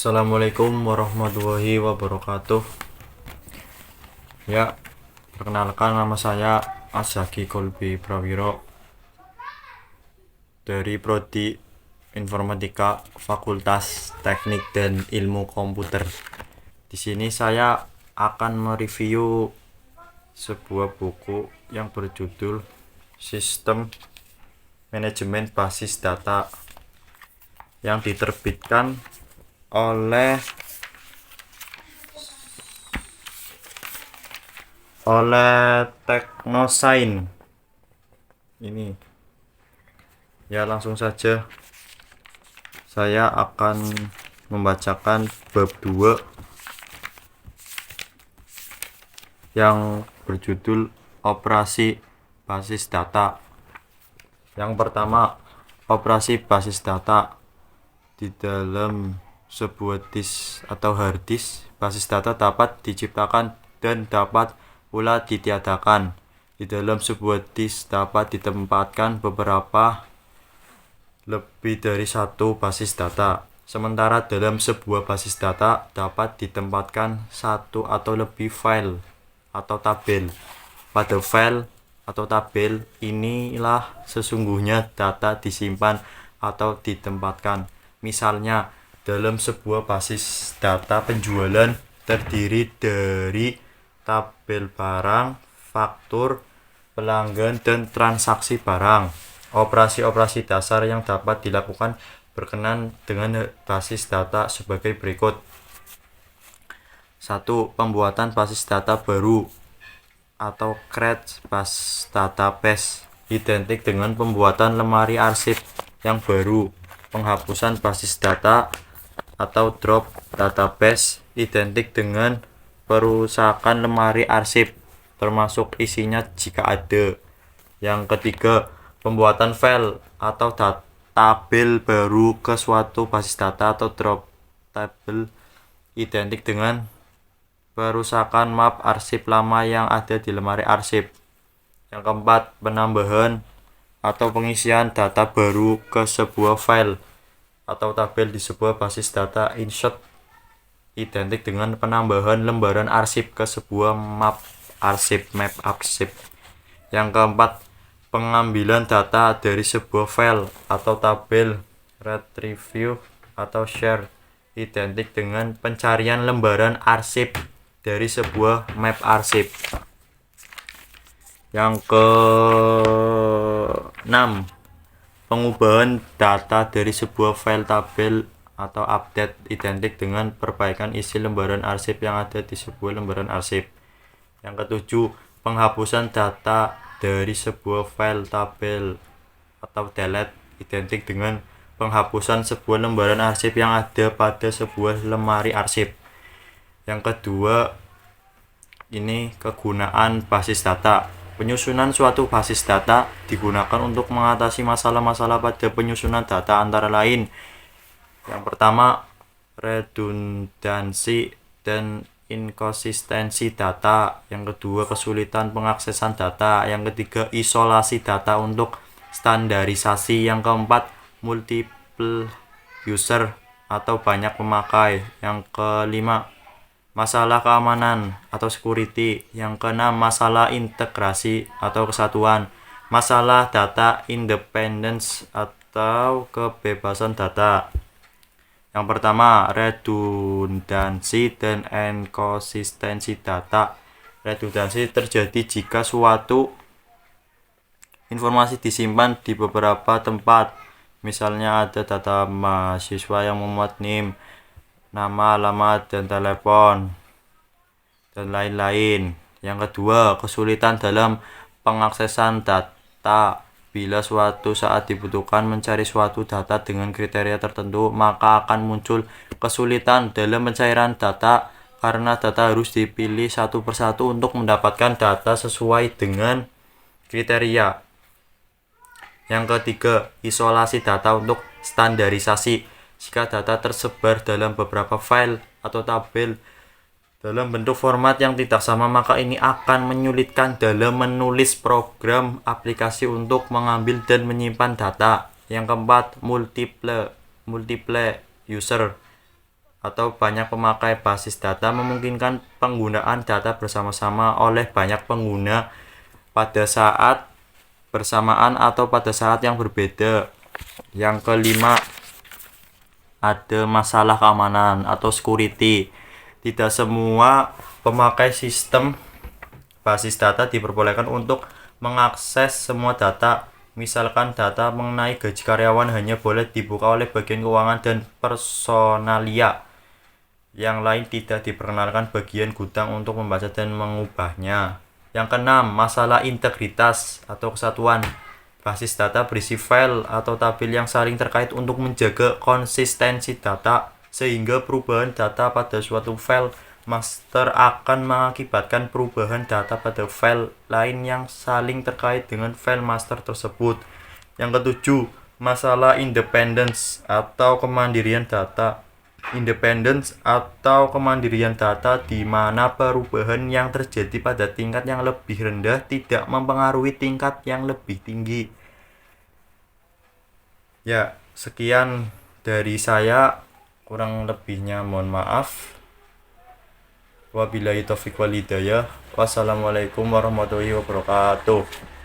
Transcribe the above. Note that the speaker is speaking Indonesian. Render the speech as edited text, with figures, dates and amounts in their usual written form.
Assalamualaikum warahmatullahi wabarakatuh. Ya, perkenalkan nama saya Azhaki Kolbi Prawiro dari Prodi Informatika Fakultas Teknik dan Ilmu Komputer. Di sini saya akan mereview sebuah buku yang berjudul Sistem Manajemen Basis Data yang diterbitkan oleh Teknosain. Ini ya, langsung saja saya akan membacakan bab 2 yang berjudul Operasi Basis Data. Yang pertama, operasi basis data. Di dalam sebuah disk atau hard disk, basis data dapat diciptakan dan dapat pula ditiadakan. Di dalam sebuah disk dapat ditempatkan beberapa lebih dari satu basis data. Sementara dalam sebuah basis data dapat ditempatkan satu atau lebih file atau tabel. Pada file atau tabel inilah sesungguhnya data disimpan atau ditempatkan. Misalnya, dalam sebuah basis data penjualan terdiri dari tabel barang, faktur, pelanggan, dan transaksi barang. Operasi-operasi dasar yang dapat dilakukan berkenaan dengan basis data sebagai berikut. 1. Pembuatan basis data baru atau create base database, identik dengan pembuatan lemari arsip yang baru. Penghapusan basis data atau drop database, identik dengan perusakan lemari arsip, termasuk isinya jika ada. Yang ketiga, pembuatan file atau tabel baru ke suatu basis data atau drop table, identik dengan perusakan map arsip lama yang ada di lemari arsip. Yang keempat, penambahan atau pengisian data baru ke sebuah file atau tabel di sebuah basis data, insert, identik dengan penambahan lembaran arsip ke sebuah map arsip. Yang keempat, pengambilan data dari sebuah file atau tabel, retrieve atau share, identik dengan pencarian lembaran arsip dari sebuah map arsip. Yang ke-6, pengubahan data dari sebuah file tabel atau update, identik dengan perbaikan isi lembaran arsip yang ada di sebuah lembaran arsip. Yang ke-7, penghapusan data dari sebuah file tabel atau delete, identik dengan penghapusan sebuah lembaran arsip yang ada pada sebuah lemari arsip. Yang kedua, ini kegunaan basis data. Penyusunan suatu basis data digunakan untuk mengatasi masalah-masalah pada penyusunan data, antara lain: yang pertama, redundansi dan inkonsistensi data. Yang kedua, kesulitan pengaksesan data. Yang ketiga, isolasi data untuk standarisasi. Yang keempat, multiple user atau banyak pemakai. Yang kelima, masalah keamanan atau security. Yang keenam, masalah integrasi atau kesatuan. Masalah data independence atau kebebasan data. Yang pertama, redundansi dan inkonsistensi data. Redundansi terjadi jika suatu informasi disimpan di beberapa tempat. Misalnya ada data mahasiswa yang memuat NIM, nama, alamat, dan telepon, dan lain-lain. Yang kedua, kesulitan dalam pengaksesan data. Bila suatu saat dibutuhkan mencari suatu data dengan kriteria tertentu, maka akan muncul kesulitan dalam pencairan data karena data harus dipilih satu persatu untuk mendapatkan data sesuai dengan kriteria. Yang ketiga, isolasi data untuk standarisasi. Jika data tersebar dalam beberapa file atau tabel dalam bentuk format yang tidak sama, maka ini akan menyulitkan dalam menulis program aplikasi untuk mengambil dan menyimpan data. Yang keempat, multiple user atau banyak pemakai basis data memungkinkan penggunaan data bersama-sama oleh banyak pengguna pada saat bersamaan atau pada saat yang berbeda. Yang kelima, ada masalah keamanan atau security. Tidak semua pemakai sistem basis data diperbolehkan untuk mengakses semua data. Misalkan data mengenai gaji karyawan hanya boleh dibuka oleh bagian keuangan dan personalia. Yang lain tidak diperkenalkan bagian gudang untuk membaca dan mengubahnya. Yang keenam, masalah integritas atau kesatuan. Basis data berisi file atau tabel yang saling terkait untuk menjaga konsistensi data, sehingga perubahan data pada suatu file master akan mengakibatkan perubahan data pada file lain yang saling terkait dengan file master tersebut. Yang ketujuh, masalah independence atau kemandirian data. Independence atau kemandirian data di mana perubahan yang terjadi pada tingkat yang lebih rendah tidak mempengaruhi tingkat yang lebih tinggi. Ya, sekian dari saya, kurang lebihnya mohon maaf. Wabillahi taufiq wal hidayah. Wassalamualaikum warahmatullahi wabarakatuh.